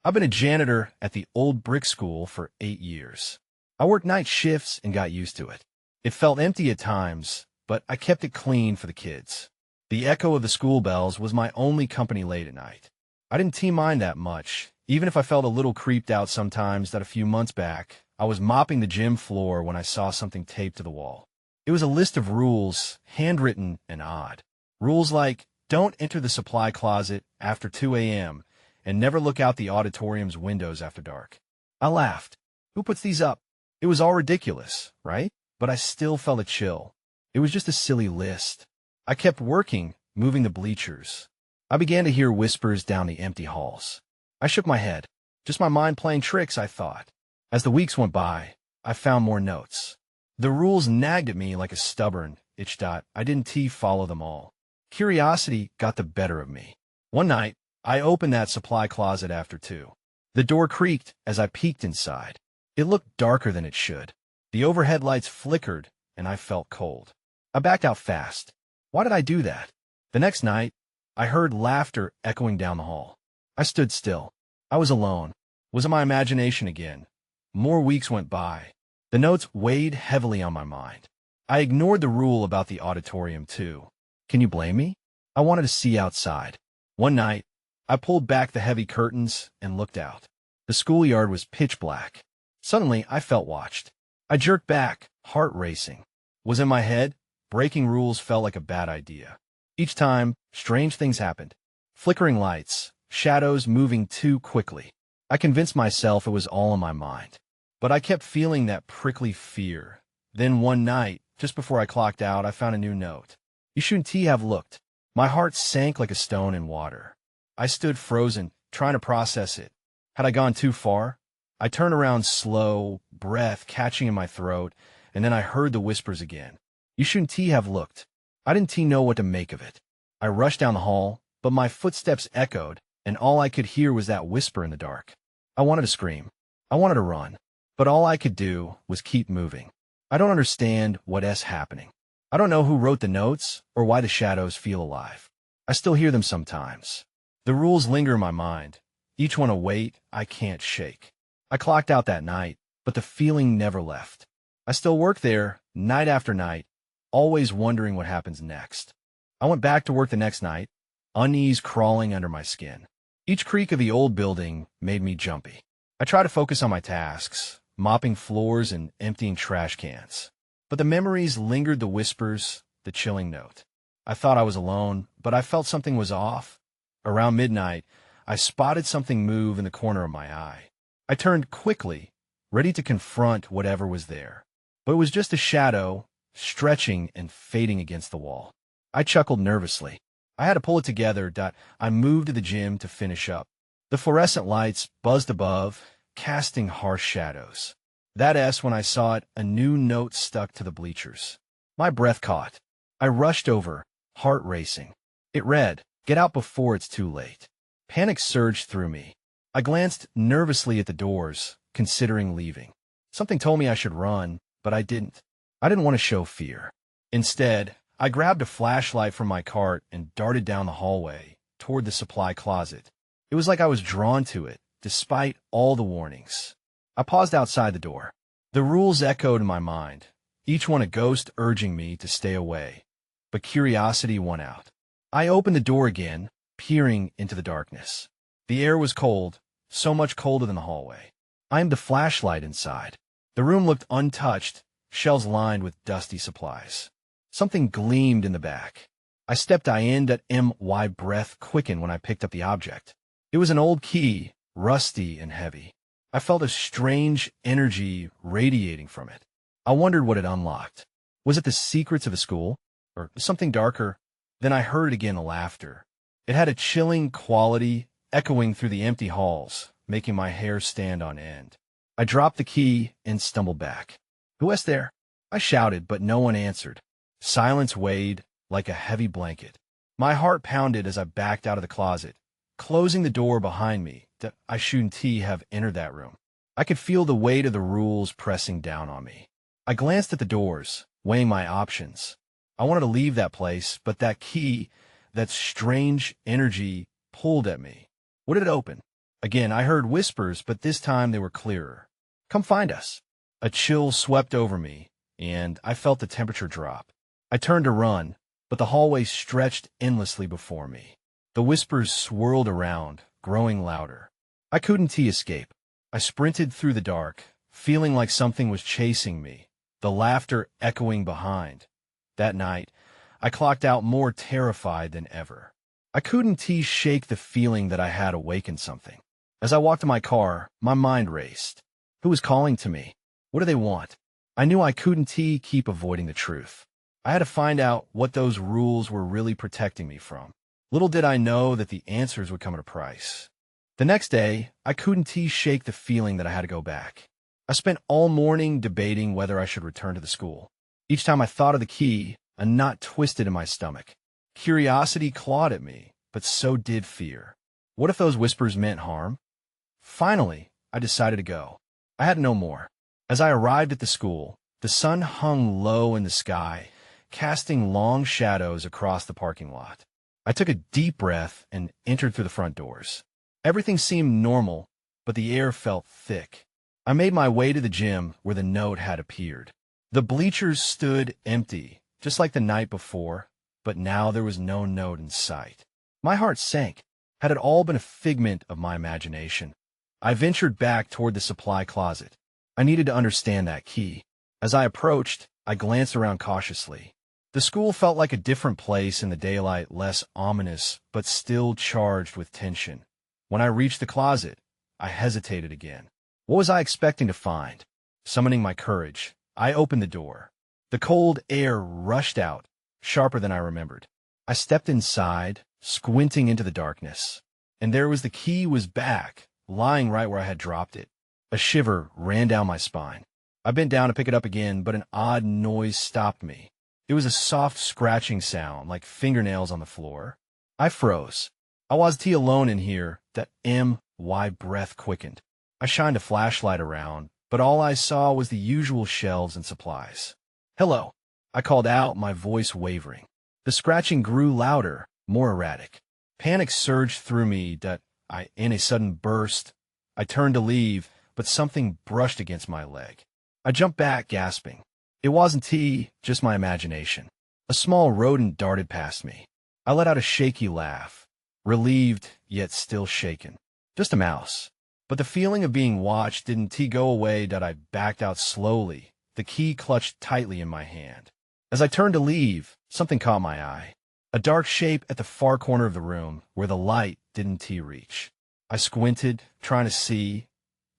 I've been a janitor at the old brick school for 8 years. I worked night shifts and got used to it. It felt empty at times, but I kept it clean for the kids. The echo of the school bells was my only company late at night. I didn't mind that much, even if I felt a little creeped out sometimes that a few months back, I was mopping the gym floor when I saw something taped to the wall. It was a list of rules, handwritten and odd. Rules like, don't enter the supply closet after 2 a.m., and never look out the auditorium's windows after dark. I laughed. Who puts these up? It was all ridiculous, right? But I still felt a chill. It was just a silly list. I kept working, moving the bleachers. I began to hear whispers down the empty halls. I shook my head. Just my mind playing tricks, I thought. As the weeks went by, I found more notes. The rules nagged at me like a stubborn itch. I didn't follow them all. Curiosity got the better of me. One night, I opened that supply closet after 2. The door creaked as I peeked inside. It looked darker than it should. The overhead lights flickered, and I felt cold. I backed out fast. Why did I do that? The next night, I heard laughter echoing down the hall. I stood still. I was alone. Was it my imagination again? More weeks went by. The notes weighed heavily on my mind. I ignored the rule about the auditorium, too. Can you blame me? I wanted to see outside. One night, I pulled back the heavy curtains and looked out. The schoolyard was pitch black. Suddenly, I felt watched. I jerked back, heart racing. Was in my head? Breaking rules felt like a bad idea. Each time, strange things happened. Flickering lights, shadows moving too quickly. I convinced myself it was all in my mind. But I kept feeling that prickly fear. Then one night, just before I clocked out, I found a new note. You shouldn't have looked. My heart sank like a stone in water. I stood frozen, trying to process it. Had I gone too far? I turned around slow, breath catching in my throat, and then I heard the whispers again. You shouldn't have looked. I didn't know what to make of it. I rushed down the hall, but my footsteps echoed, and all I could hear was that whisper in the dark. I wanted to scream. I wanted to run. But all I could do was keep moving. I don't understand what's happening. I don't know who wrote the notes or why the shadows feel alive. I still hear them sometimes. The rules linger in my mind, each one a weight I can't shake. I clocked out that night, but the feeling never left. I still work there, night after night, always wondering what happens next. I went back to work the next night, unease crawling under my skin. Each creak of the old building made me jumpy. I tried to focus on my tasks, mopping floors and emptying trash cans. But the memories lingered, the whispers, the chilling note. I thought I was alone, but I felt something was off. Around midnight, I spotted something move in the corner of my eye. I turned quickly, ready to confront whatever was there. But it was just a shadow, stretching and fading against the wall. I chuckled nervously. I had to pull it together. I moved to the gym to finish up. The fluorescent lights buzzed above, casting harsh shadows. That's when I saw it, a new note stuck to the bleachers. My breath caught. I rushed over, heart racing. It read, "Get out before it's too late." Panic surged through me. I glanced nervously at the doors, considering leaving. Something told me I should run, but I didn't. I didn't want to show fear. Instead, I grabbed a flashlight from my cart and darted down the hallway, toward the supply closet. It was like I was drawn to it, despite all the warnings. I paused outside the door. The rules echoed in my mind, each one a ghost urging me to stay away. But curiosity won out. I opened the door again, peering into the darkness. The air was cold, so much colder than the hallway. I aimed the flashlight inside. The room looked untouched, shelves lined with dusty supplies. Something gleamed in the back. I stepped in. My breath quickened when I picked up the object. It was an old key, rusty and heavy. I felt a strange energy radiating from it. I wondered what it unlocked. Was it the secrets of a school? Or something darker? Then I heard again the laughter. It had a chilling quality, echoing through the empty halls, making my hair stand on end. I dropped the key and stumbled back. "Who is there?" I shouted, but no one answered. Silence weighed like a heavy blanket. My heart pounded as I backed out of the closet, closing the door behind me. That I shouldn't have entered that room. I could feel the weight of the rules pressing down on me. I glanced at the doors, weighing my options. I wanted to leave that place, but that key, that strange energy, pulled at me. Would it open? Again, I heard whispers, but this time they were clearer. "Come find us." A chill swept over me, and I felt the temperature drop. I turned to run, but the hallway stretched endlessly before me. The whispers swirled around, growing louder. I couldn't escape. I sprinted through the dark, feeling like something was chasing me, the laughter echoing behind. That night, I clocked out more terrified than ever. I couldn't shake the feeling that I had awakened something. As I walked to my car, my mind raced. Who was calling to me? What do they want? I knew I couldn't keep avoiding the truth. I had to find out what those rules were really protecting me from. Little did I know that the answers would come at a price. The next day, I couldn't shake the feeling that I had to go back. I spent all morning debating whether I should return to the school. Each time I thought of the key, a knot twisted in my stomach. Curiosity clawed at me, but so did fear. What if those whispers meant harm? Finally, I decided to go. I had to know more. As I arrived at the school, the sun hung low in the sky, casting long shadows across the parking lot. I took a deep breath and entered through the front doors. Everything seemed normal, but the air felt thick. I made my way to the gym where the note had appeared. The bleachers stood empty, just like the night before, but now there was no note in sight. My heart sank. Had it all been a figment of my imagination? I ventured back toward the supply closet. I needed to understand that key. As I approached, I glanced around cautiously. The school felt like a different place in the daylight, less ominous, but still charged with tension. When I reached the closet, I hesitated again. What was I expecting to find? Summoning my courage, I opened the door. The cold air rushed out, sharper than I remembered. I stepped inside, squinting into the darkness. And there was the key was back, lying right where I had dropped it. A shiver ran down my spine. I bent down to pick it up again, but an odd noise stopped me. It was a soft scratching sound, like fingernails on the floor. I froze. I was alone in here. That my breath quickened. I shined a flashlight around, but all I saw was the usual shelves and supplies. "Hello," I called out, my voice wavering. The scratching grew louder, more erratic. Panic surged through me in a sudden burst. I turned to leave, but something brushed against my leg. I jumped back, gasping. It wasn't just my imagination. A small rodent darted past me. I let out a shaky laugh, relieved yet still shaken. Just a mouse. But the feeling of being watched didn't go away. I backed out slowly, the key clutched tightly in my hand. As I turned to leave, something caught my eye. A dark shape at the far corner of the room, where the light didn't reach. I squinted, trying to see,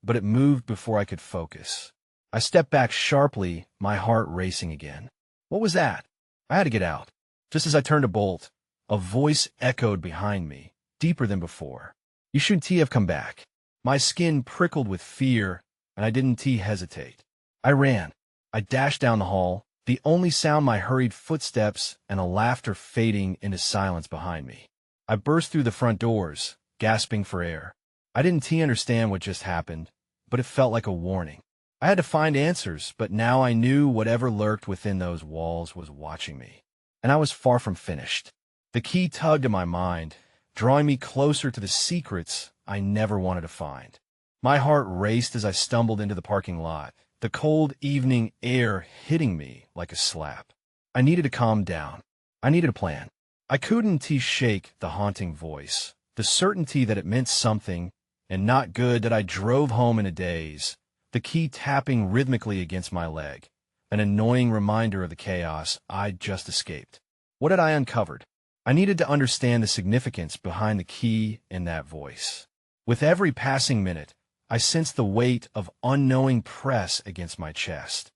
but it moved before I could focus. I stepped back sharply, my heart racing again. What was that? I had to get out. Just as I turned to bolt, a voice echoed behind me, deeper than before. "You shouldn't have come back." My skin prickled with fear, and I didn't hesitate. I ran. I dashed down the hall, the only sound my hurried footsteps and a laughter fading into silence behind me. I burst through the front doors, gasping for air. I didn't understand what just happened, but it felt like a warning. I had to find answers, but now I knew whatever lurked within those walls was watching me. And I was far from finished. The key tugged at my mind, drawing me closer to the secrets I never wanted to find. My heart raced as I stumbled into the parking lot, the cold evening air hitting me like a slap. I needed to calm down. I needed a plan. I couldn't shake the haunting voice, the certainty that it meant something, and not good. That I drove home in a daze, the key tapping rhythmically against my leg, an annoying reminder of the chaos I'd just escaped. What had I uncovered? I needed to understand the significance behind the key and that voice. With every passing minute, I sensed the weight of unknowing press against my chest.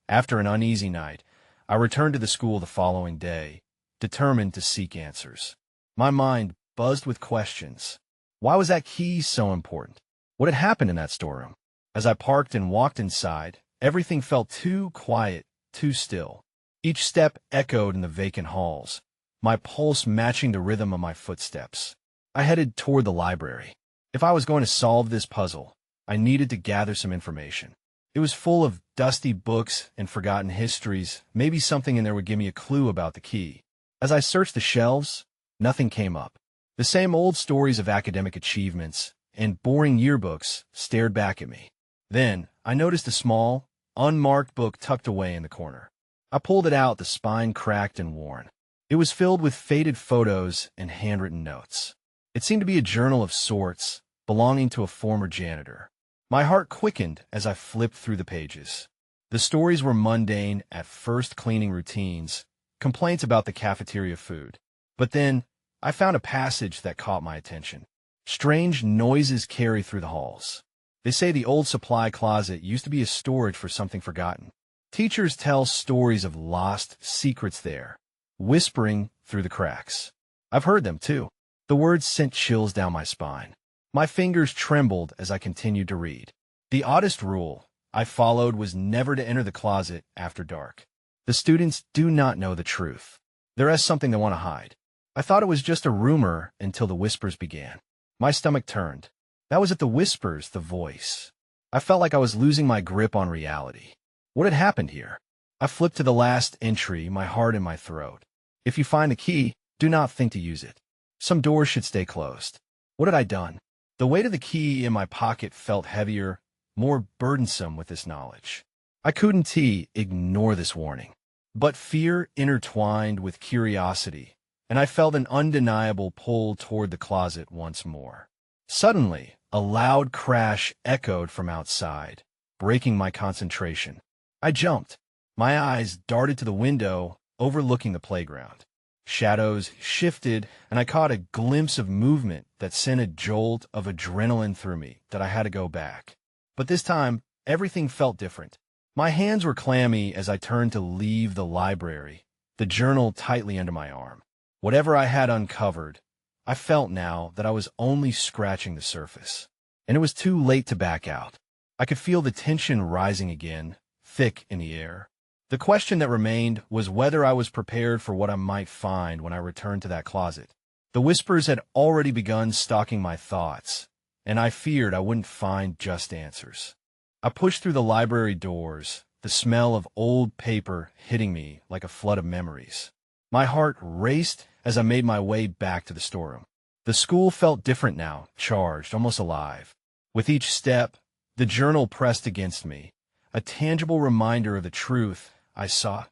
After an uneasy night, I returned to the school the following day, determined to seek answers. My mind buzzed with questions. Why was that key so important? What had happened in that storeroom? As I parked and walked inside, everything felt too quiet, too still. Each step echoed in the vacant halls, my pulse matching the rhythm of my footsteps. I headed toward the library. If I was going to solve this puzzle, I needed to gather some information. It was full of dusty books and forgotten histories. Maybe something in there would give me a clue about the key. As I searched the shelves, nothing came up. The same old stories of academic achievements and boring yearbooks stared back at me. Then, I noticed a small, unmarked book tucked away in the corner. I pulled it out, the spine cracked and worn. It was filled with faded photos and handwritten notes. It seemed to be a journal of sorts, belonging to a former janitor. My heart quickened as I flipped through the pages. The stories were mundane at first, cleaning routines, complaints about the cafeteria food. But then, I found a passage that caught my attention. Strange noises carry through the halls. They say the old supply closet used to be a storage for something forgotten. Teachers tell stories of lost secrets there, whispering through the cracks. I've heard them, too. The words sent chills down my spine. My fingers trembled as I continued to read. The oddest rule I followed was never to enter the closet after dark. The students do not know the truth. There is something they want to hide. I thought it was just a rumor until the whispers began. My stomach turned. That was at the whispers, the voice. I felt like I was losing my grip on reality. What had happened here? I flipped to the last entry, my heart in my throat. If you find the key, do not think to use it. Some doors should stay closed. What had I done? The weight of the key in my pocket felt heavier, more burdensome with this knowledge. I couldn't ignore this warning. But fear intertwined with curiosity, and I felt an undeniable pull toward the closet once more. Suddenly, a loud crash echoed from outside, breaking my concentration. I jumped. My eyes darted to the window overlooking the playground. Shadows shifted, and I caught a glimpse of movement that sent a jolt of adrenaline through me that I had to go back. But this time, everything felt different. My hands were clammy as I turned to leave the library, the journal tightly under my arm. Whatever I had uncovered, I felt now that I was only scratching the surface, and it was too late to back out. I could feel the tension rising again, thick in the air. The question that remained was whether I was prepared for what I might find when I returned to that closet. The whispers had already begun stalking my thoughts, and I feared I wouldn't find just answers. I pushed through the library doors, the smell of old paper hitting me like a flood of memories. My heart raced as I made my way back to the storeroom. The school felt different now, charged, almost alive. With each step, the journal pressed against me, a tangible reminder of the truth I saw.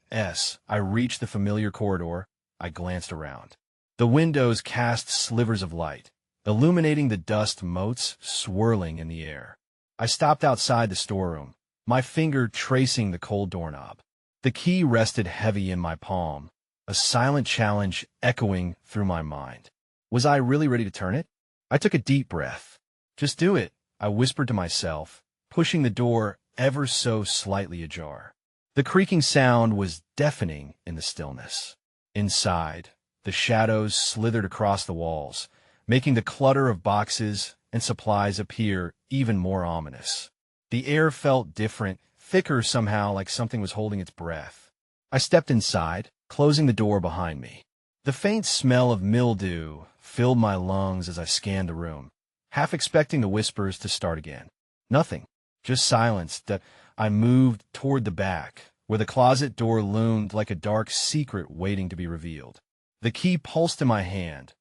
I reached the familiar corridor. I glanced around. The windows cast slivers of light, illuminating the dust motes swirling in the air. I stopped outside the storeroom, my finger tracing the cold doorknob. The key rested heavy in my palm, a silent challenge echoing through my mind. Was I really ready to turn it? I took a deep breath. Just do it, I whispered to myself, pushing the door ever so slightly ajar. The creaking sound was deafening in the stillness. Inside, the shadows slithered across the walls, making the clutter of boxes and supplies appear even more ominous. The air felt different, thicker somehow, like something was holding its breath. I stepped inside, closing the door behind me. The faint smell of mildew filled my lungs as I scanned the room, half expecting the whispers to start again. Nothing, just silence. That I moved toward the back, where the closet door loomed like a dark secret waiting to be revealed. The key pulsed in my hand,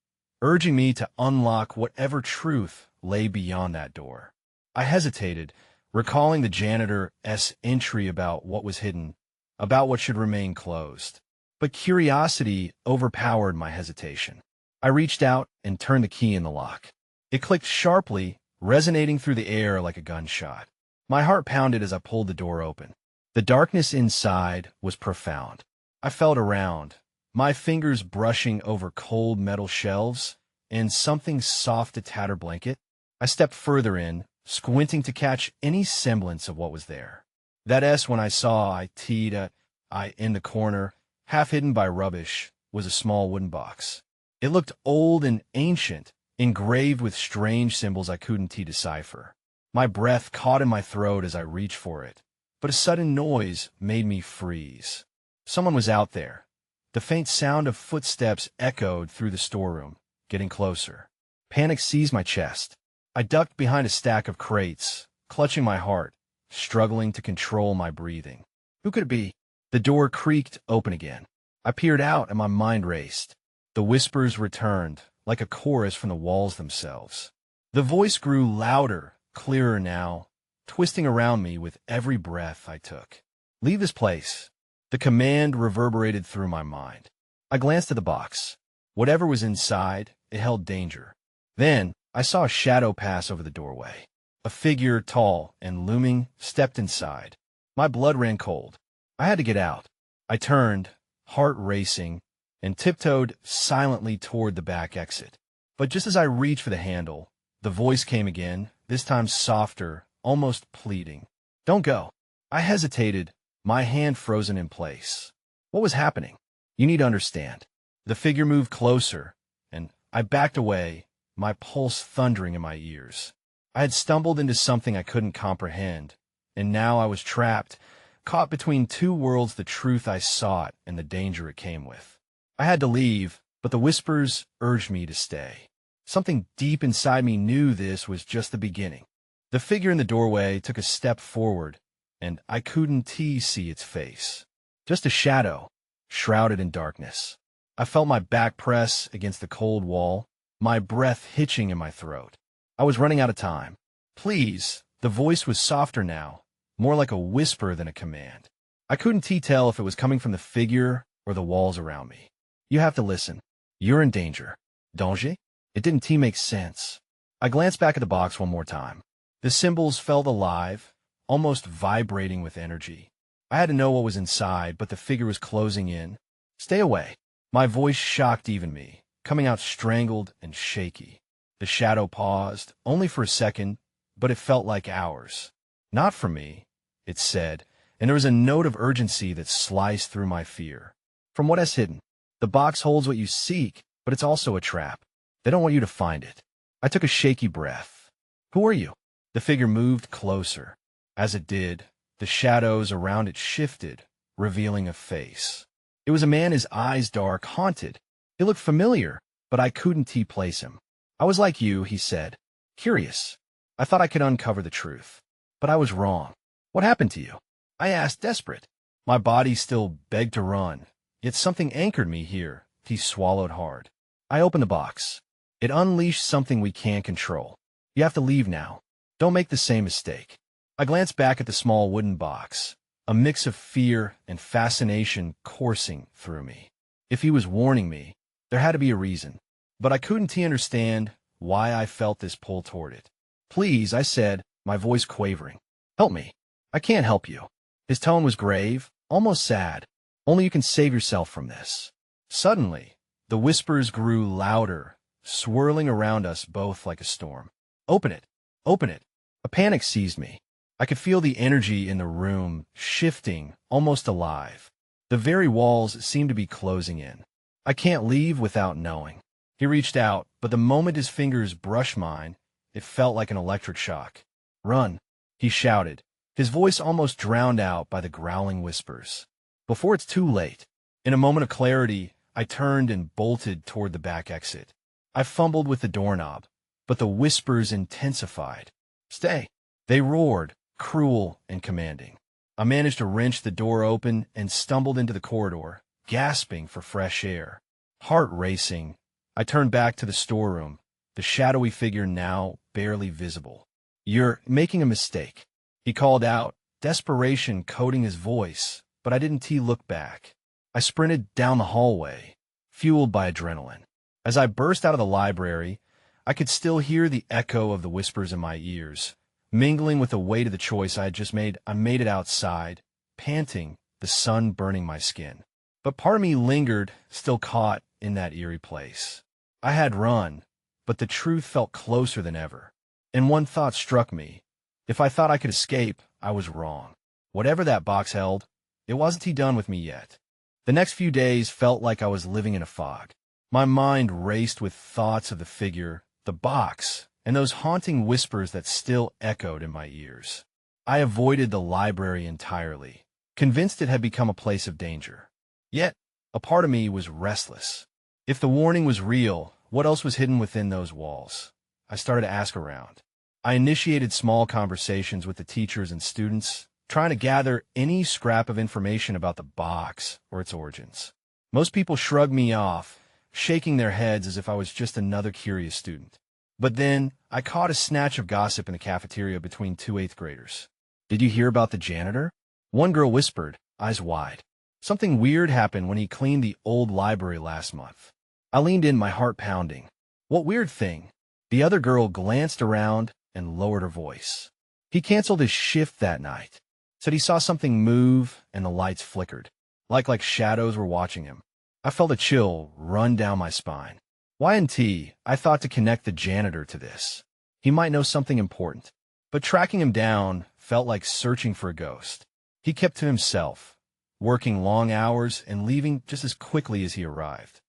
urging me to unlock whatever truth lay beyond that door. I hesitated, recalling the janitor's entry about what was hidden, about what should remain closed. But curiosity overpowered my hesitation. I reached out and turned the key in the lock. It clicked sharply, resonating through the air like a gunshot. My heart pounded as I pulled the door open. The darkness inside was profound. I felt around, my fingers brushing over cold metal shelves and something soft, a tattered blanket. I stepped further in, squinting to catch any semblance of what was there. That S when I saw in the corner, half hidden by rubbish, was a small wooden box. It looked old and ancient, engraved with strange symbols I couldn't decipher. My breath caught in my throat as I reached for it, but a sudden noise made me freeze. Someone was out there. The faint sound of footsteps echoed through the storeroom, getting closer. Panic seized my chest. I ducked behind a stack of crates, clutching my heart, struggling to control my breathing. Who could it be? The door creaked open again. I peered out and my mind raced. The whispers returned, like a chorus from the walls themselves. The voice grew louder, clearer now, twisting around me with every breath I took. Leave this place. The command reverberated through my mind. I glanced at the box. Whatever was inside, it held danger. Then, I saw a shadow pass over the doorway. A figure, tall and looming, stepped inside. My blood ran cold. I had to get out. I turned, heart racing, and tiptoed silently toward the back exit. But just as I reached for the handle, the voice came again, this time softer, almost pleading. Don't go. I hesitated, my hand frozen in place. What was happening? You need to understand. The figure moved closer, and I backed away, my pulse thundering in my ears. I had stumbled into something I couldn't comprehend, and now I was trapped, caught between two worlds, the truth I sought and the danger it came with. I had to leave, but the whispers urged me to stay. Something deep inside me knew this was just the beginning. The figure in the doorway took a step forward, and I couldn't see its face. Just a shadow, shrouded in darkness. I felt my back press against the cold wall, my breath hitching in my throat. I was running out of time. Please, the voice was softer now, more like a whisper than a command. I couldn't tell if it was coming from the figure or the walls around me. You have to listen. You're in danger. Danger? It didn't make sense. I glanced back at the box one more time. The symbols felt alive, almost vibrating with energy. I had to know what was inside, but the figure was closing in. Stay away. My voice shocked even me, coming out strangled and shaky. The shadow paused, only for a second, but it felt like hours. Not for me, it said, and there was a note of urgency that sliced through my fear. From what is hidden, the box holds what you seek, but it's also a trap. They don't want you to find it. I took a shaky breath. Who are you? The figure moved closer. As it did, the shadows around it shifted, revealing a face. It was a man, his eyes dark, haunted. He looked familiar, but I couldn't place him. I was like you, he said, curious. I thought I could uncover the truth. But I was wrong. What happened to you? I asked, desperate. My body still begged to run, yet something anchored me here. He swallowed hard. I opened the box. It unleashed something we can't control. You have to leave now. Don't make the same mistake. I glanced back at the small wooden box, a mix of fear and fascination coursing through me. If he was warning me, there had to be a reason. But I couldn't understand why I felt this pull toward it. Please, I said, my voice quavering. Help me. I can't help you. His tone was grave, almost sad. Only you can save yourself from this. Suddenly, the whispers grew louder, swirling around us both like a storm. Open it. Open it. A panic seized me. I could feel the energy in the room shifting, almost alive. The very walls seemed to be closing in. I can't leave without knowing. He reached out, but the moment his fingers brushed mine, it felt like an electric shock. Run, he shouted, his voice almost drowned out by the growling whispers. Before it's too late. In a moment of clarity, I turned and bolted toward the back exit. I fumbled with the doorknob, but the whispers intensified. Stay. They roared, cruel and commanding. I managed to wrench the door open and stumbled into the corridor, gasping for fresh air. Heart racing, I turned back to the storeroom, the shadowy figure now barely visible. You're making a mistake, he called out, desperation coating his voice, but I didn't look back. I sprinted down the hallway, fueled by adrenaline. As I burst out of the library, I could still hear the echo of the whispers in my ears. Mingling with the weight of the choice I had just made, I made it outside, panting, the sun burning my skin. But part of me lingered, still caught in that eerie place. I had run, but the truth felt closer than ever. And one thought struck me. If I thought I could escape, I was wrong. Whatever that box held, it wasn't done with me yet. The next few days felt like I was living in a fog. My mind raced with thoughts of the figure, the box, and those haunting whispers that still echoed in my ears. I avoided the library entirely, convinced it had become a place of danger. Yet, a part of me was restless. If the warning was real, what else was hidden within those walls? I started to ask around. I initiated small conversations with the teachers and students, trying to gather any scrap of information about the box or its origins. Most people shrugged me off, shaking their heads as if I was just another curious student. But then I caught a snatch of gossip in the cafeteria between two eighth graders. "Did you hear about the janitor?" One girl whispered, eyes wide. "Something weird happened when he cleaned the old library last month." I leaned in, my heart pounding. "What weird thing?" The other girl glanced around and lowered her voice. "He canceled his shift that night. Said he saw something move and the lights flickered, like shadows were watching him." I felt a chill run down my spine. Y&T, I thought to connect the janitor to this. He might know something important. But tracking him down felt like searching for a ghost. He kept to himself, working long hours and leaving just as quickly as he arrived.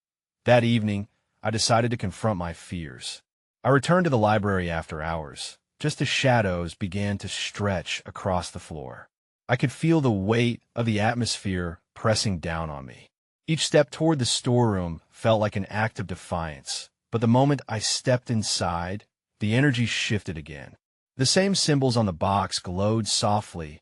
That evening, I decided to confront my fears. I returned to the library after hours, just as shadows began to stretch across the floor. I could feel the weight of the atmosphere pressing down on me. Each step toward the storeroom felt like an act of defiance, but the moment I stepped inside, the energy shifted again. The same symbols on the box glowed softly,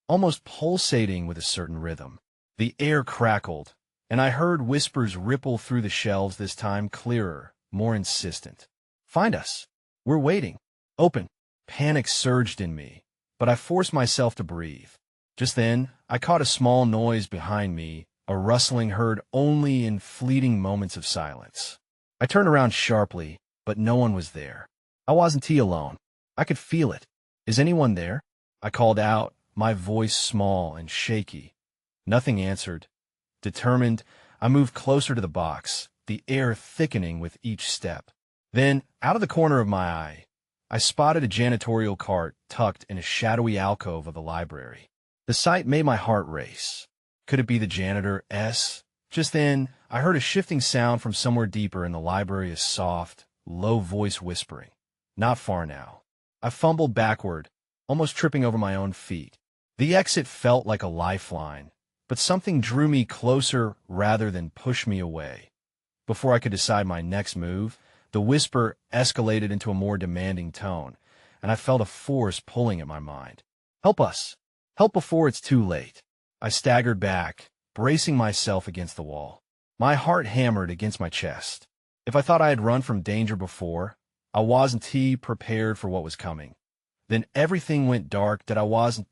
almost pulsating with a certain rhythm. The air crackled, and I heard whispers ripple through the shelves, this time clearer, more insistent. "Find us. We're waiting. Open." Panic surged in me, but I forced myself to breathe. Just then, I caught a small noise behind me, a rustling heard only in fleeting moments of silence. I turned around sharply, but no one was there. I wasn't alone. I could feel it. "Is anyone there?" I called out, my voice small and shaky. Nothing answered. Determined, I moved closer to the box, the air thickening with each step. Then, out of the corner of my eye, I spotted a janitorial cart tucked in a shadowy alcove of the library. The sight made my heart race. Could it be the janitor, S? Just then, I heard a shifting sound from somewhere deeper in the library, a soft, low voice whispering. Not far now. I fumbled backward, almost tripping over my own feet. The exit felt like a lifeline, but something drew me closer rather than push me away. Before I could decide my next move, the whisper escalated into a more demanding tone, and I felt a force pulling at my mind. "Help us! Help before it's too late." I staggered back, bracing myself against the wall. My heart hammered against my chest. If I thought I had run from danger before, I wasn't prepared for what was coming. Then everything went dark that I wasn't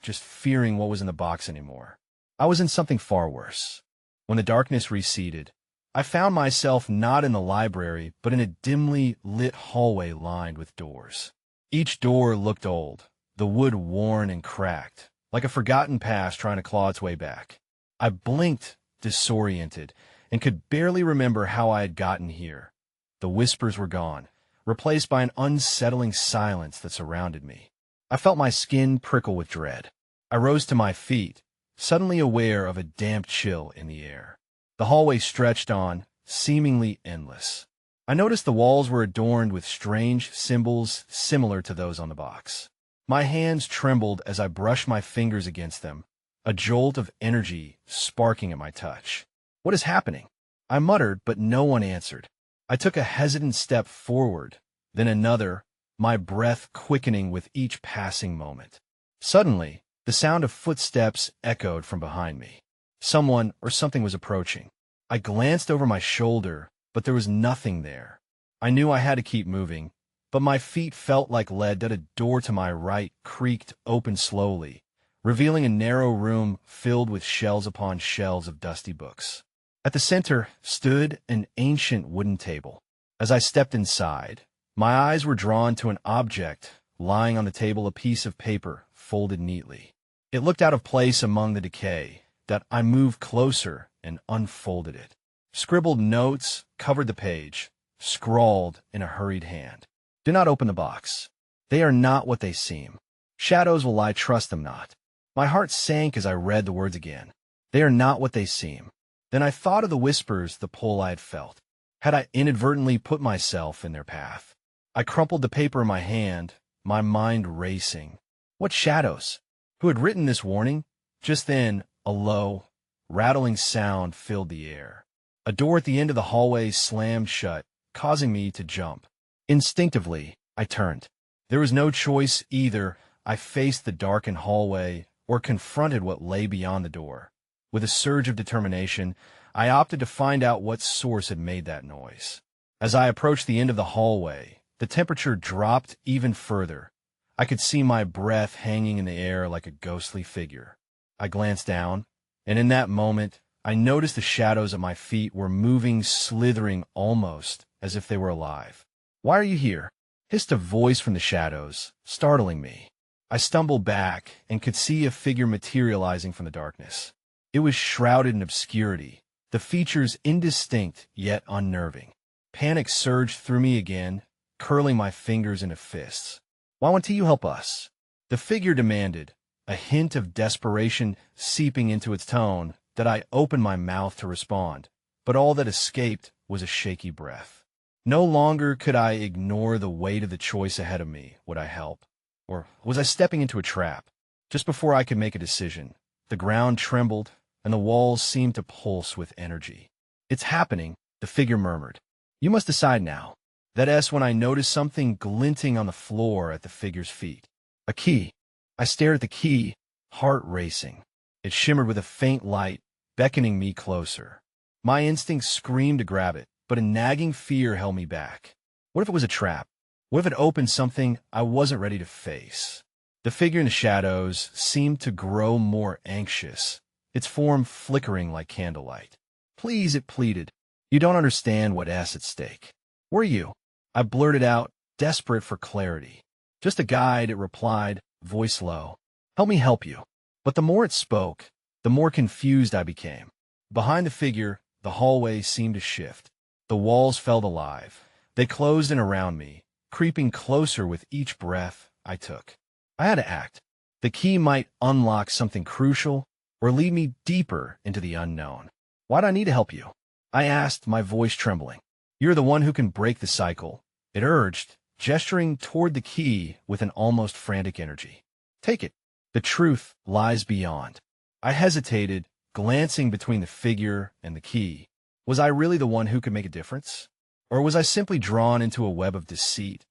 just fearing what was in the box anymore. I was in something far worse. When the darkness receded, I found myself not in the library, but in a dimly lit hallway lined with doors. Each door looked old, the wood worn and cracked, like a forgotten past trying to claw its way back. I blinked, disoriented, and could barely remember how I had gotten here. The whispers were gone, replaced by an unsettling silence that surrounded me. I felt my skin prickle with dread. I rose to my feet, suddenly aware of a damp chill in the air. The hallway stretched on, seemingly endless. I noticed the walls were adorned with strange symbols similar to those on the box. My hands trembled as I brushed my fingers against them, a jolt of energy sparking at my touch. "What is happening?" I muttered, but no one answered. I took a hesitant step forward, then another, my breath quickening with each passing moment. Suddenly, the sound of footsteps echoed from behind me. Someone or something was approaching. I glanced over my shoulder, but there was nothing there. I knew I had to keep moving, but my feet felt like lead that a door to my right creaked open slowly, revealing a narrow room filled with shelves upon shelves of dusty books. At the center stood an ancient wooden table. As I stepped inside, my eyes were drawn to an object lying on the table, a piece of paper folded neatly. It looked out of place among the decay. That I moved closer and unfolded it. Scribbled notes covered the page, scrawled in a hurried hand. "Do not open the box. They are not what they seem. Shadows will lie, trust them not." My heart sank as I read the words again. "They are not what they seem." Then I thought of the whispers, the pull I had felt. Had I inadvertently put myself in their path? I crumpled the paper in my hand, my mind racing. What shadows? Who had written this warning? Just then, a low, rattling sound filled the air. A door at the end of the hallway slammed shut, causing me to jump. Instinctively, I turned. There was no choice either. I faced the darkened hallway or confronted what lay beyond the door. With a surge of determination, I opted to find out what source had made that noise. As I approached the end of the hallway, The temperature dropped even further. I could see my breath hanging in the air like a ghostly figure. I glanced down, and in that moment, I noticed the shadows at my feet were moving, slithering almost as if they were alive. "Why are you here?" hissed a voice from the shadows, startling me. I stumbled back and could see a figure materializing from the darkness. It was shrouded in obscurity, the features indistinct yet unnerving. Panic surged through me again, curling my fingers into fists. "Why won't you help us?" the figure demanded, a hint of desperation seeping into its tone that I opened my mouth to respond, but all that escaped was a shaky breath. No longer could I ignore the weight of the choice ahead of me. Would I help? Or was I stepping into a trap? Just before I could make a decision, the ground trembled and the walls seemed to pulse with energy. "It's happening," the figure murmured. "You must decide now." That's when I noticed something glinting on the floor at the figure's feet. A key. I stared at the key, heart racing. It shimmered with a faint light, beckoning me closer. My instinct screamed to grab it, but a nagging fear held me back. What if it was a trap? What if it opened something I wasn't ready to face? The figure in the shadows seemed to grow more anxious, its form flickering like candlelight. "Please," it pleaded. "You don't understand what's at stake." "Were you?" I blurted out, desperate for clarity. "Just a guide," it replied, voice low. "Help me help you." But the more it spoke, the more confused I became. Behind the figure, the hallway seemed to shift. The walls felt alive. They closed in around me, creeping closer with each breath I took. I had to act. The key might unlock something crucial or lead me deeper into the unknown. "Why do I need to help you?" I asked, my voice trembling. "You're the one who can break the cycle," it urged, gesturing toward the key with an almost frantic energy. "Take it. The truth lies beyond." I hesitated, glancing between the figure and the key. Was I really the one who could make a difference? Or was I simply drawn into a web of deceit?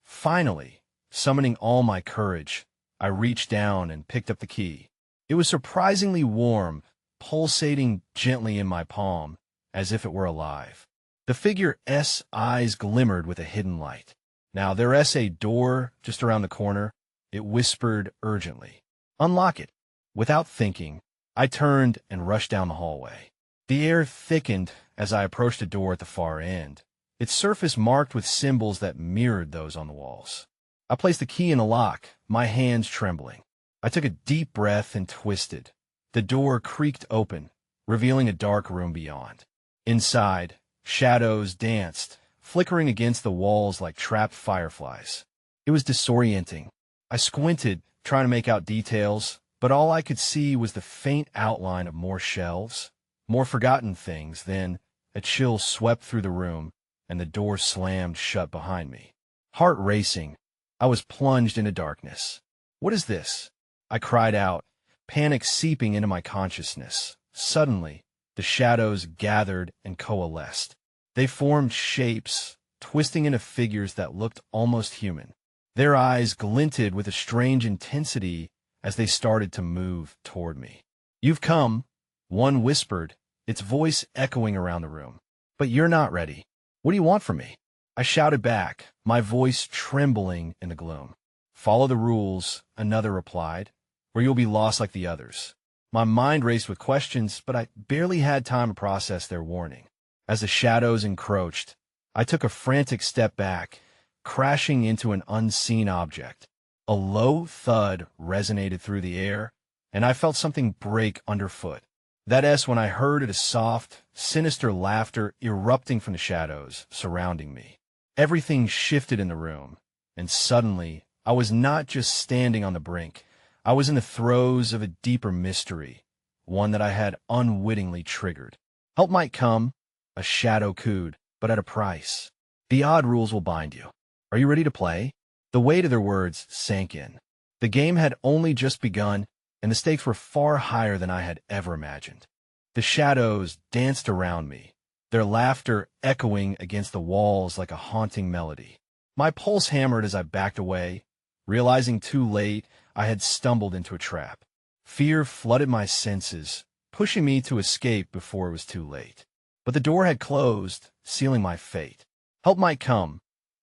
Finally, summoning all my courage, I reached down and picked up the key. It was surprisingly warm, pulsating gently in my palm, as if it were alive. The figure's eyes glimmered with a hidden light. "Now there's a door just around the corner," it whispered urgently. "Unlock it." Without thinking, I turned and rushed down the hallway. The air thickened as I approached a door at the far end, its surface marked with symbols that mirrored those on the walls. I placed the key in the lock, my hands trembling. I took a deep breath and twisted. The door creaked open, revealing a dark room beyond. Inside, shadows danced, flickering against the walls like trapped fireflies. It was disorienting. I squinted, trying to make out details, but all I could see was the faint outline of more shelves, more forgotten things. Then a chill swept through the room, and the door slammed shut behind me. Heart racing, I was plunged into darkness. "What is this?" I cried out, panic seeping into my consciousness. Suddenly, the shadows gathered and coalesced. They formed shapes, twisting into figures that looked almost human. Their eyes glinted with a strange intensity as they started to move toward me. "You've come," one whispered, its voice echoing around the room. "But you're not ready. What do you want from me?" I shouted back, my voice trembling in the gloom. "Follow the rules," another replied, "or you'll be lost like the others." My mind raced with questions, but I barely had time to process their warning. As the shadows encroached, I took a frantic step back, crashing into an unseen object. A low thud resonated through the air, and I felt something break underfoot. That's when I heard a soft, sinister laughter erupting from the shadows surrounding me. Everything shifted in the room, and suddenly I was not just standing on the brink. I was in the throes of a deeper mystery, one that I had unwittingly triggered. Help might come, a shadow cooed, but at a price. The odd rules will bind you. Are you ready to play? The weight of their words sank in. The game had only just begun, and the stakes were far higher than I had ever imagined. The shadows danced around me, their laughter echoing against the walls like a haunting melody. My pulse hammered as I backed away, realizing too late I had stumbled into a trap. Fear flooded my senses, pushing me to escape before it was too late. But the door had closed, sealing my fate. Help might come,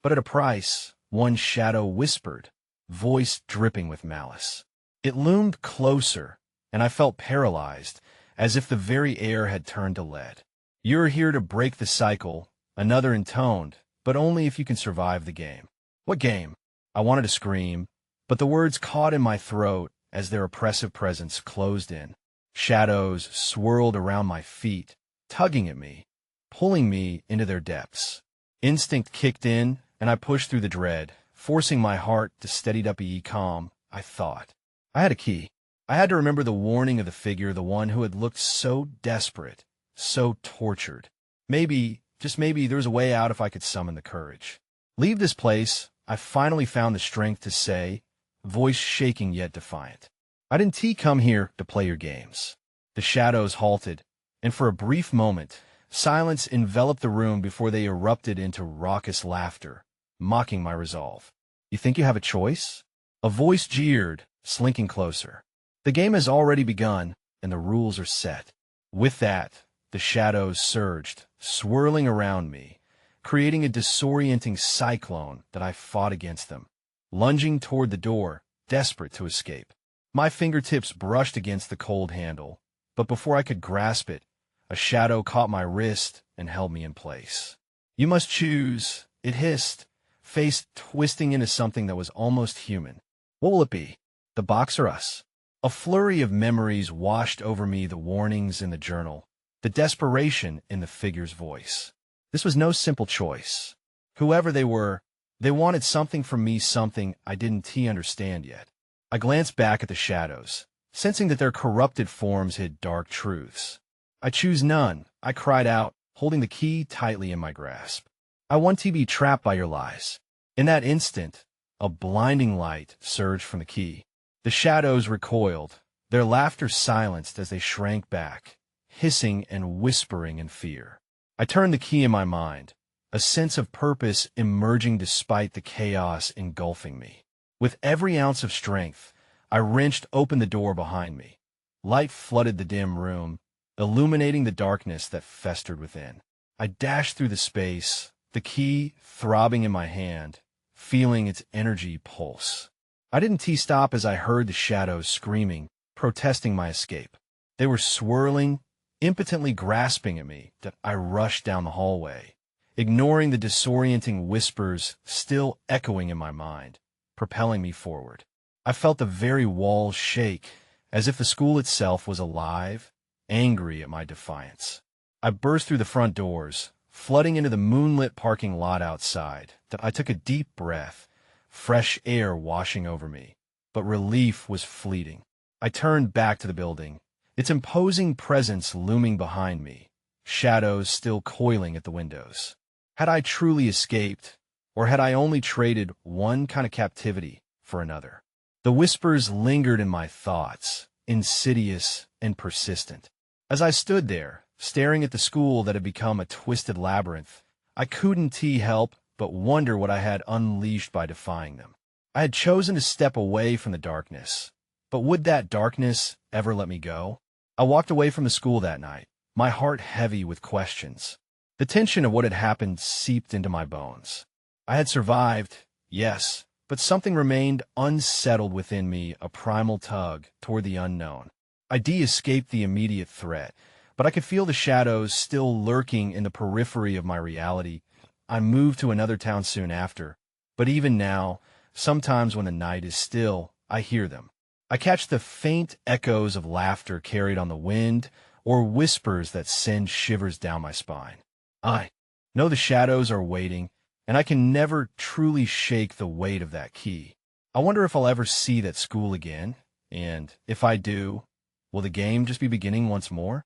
But at a price, one shadow whispered, voice dripping with malice. It loomed closer, and I felt paralyzed, as if the very air had turned to lead. "You're here to break the cycle," another intoned, "but only if you can survive the game." What game? I wanted to scream, but the words caught in my throat as their oppressive presence closed in. Shadows swirled around my feet, tugging at me, pulling me into their depths. Instinct kicked in, and I pushed through the dread, forcing my heart to steady-up-y calm. I thought. I had a key. I had to remember the warning of the figure, the one who had looked so desperate, so tortured. Maybe, just maybe, there was a way out if I could summon the courage. "Leave this place," I finally found the strength to say, voice shaking yet defiant. "I didn't come here to play your games." The shadows halted, and for a brief moment, silence enveloped the room before they erupted into raucous laughter, mocking my resolve. "You think you have a choice?" A voice jeered, slinking closer. "The game has already begun, and the rules are set." With that, the shadows surged, swirling around me, creating a disorienting cyclone that I fought against them, lunging toward the door, desperate to escape. My fingertips brushed against the cold handle, but before I could grasp it, a shadow caught my wrist and held me in place. "You must choose," it hissed, face twisting into something that was almost human. "What will it be? The box or us?" A flurry of memories washed over me, the warnings in the journal, the desperation in the figure's voice. This was no simple choice. Whoever they were, they wanted something from me, something I didn't understand yet. I glanced back at the shadows, sensing that their corrupted forms hid dark truths. "I choose none," I cried out, holding the key tightly in my grasp. "I want to be trapped by your lies." In that instant, a blinding light surged from the key. The shadows recoiled, their laughter silenced as they shrank back, hissing and whispering in fear. I turned the key in my mind, a sense of purpose emerging despite the chaos engulfing me. With every ounce of strength, I wrenched open the door behind me. Light flooded the dim room, illuminating the darkness that festered within. I dashed through the space, the key throbbing in my hand, feeling its energy pulse. I didn't stop as I heard the shadows screaming, protesting my escape. They were swirling, impotently grasping at me, that I rushed down the hallway, ignoring the disorienting whispers still echoing in my mind, propelling me forward. I felt the very walls shake, as if the school itself was alive, angry at my defiance. I burst through the front doors, flooding into the moonlit parking lot outside. I took a deep breath, fresh air washing over me, but relief was fleeting. I turned back to the building, its imposing presence looming behind me, shadows still coiling at the windows. Had I truly escaped, or had I only traded one kind of captivity for another? The whispers lingered in my thoughts, insidious and persistent. As I stood there, staring at the school that had become a twisted labyrinth, I couldn't help but wonder what I had unleashed by defying them. I had chosen to step away from the darkness, but would that darkness ever let me go? I walked away from the school that night, my heart heavy with questions. The tension of what had happened seeped into my bones. I had survived, yes, but something remained unsettled within me, a primal tug toward the unknown. I escaped the immediate threat, but I could feel the shadows still lurking in the periphery of my reality. I moved to another town soon after, but even now, sometimes when the night is still, I hear them. I catch the faint echoes of laughter carried on the wind, or whispers that send shivers down my spine. I know the shadows are waiting, and I can never truly shake the weight of that key. I wonder if I'll ever see that school again, and if I do, will the game just be beginning once more?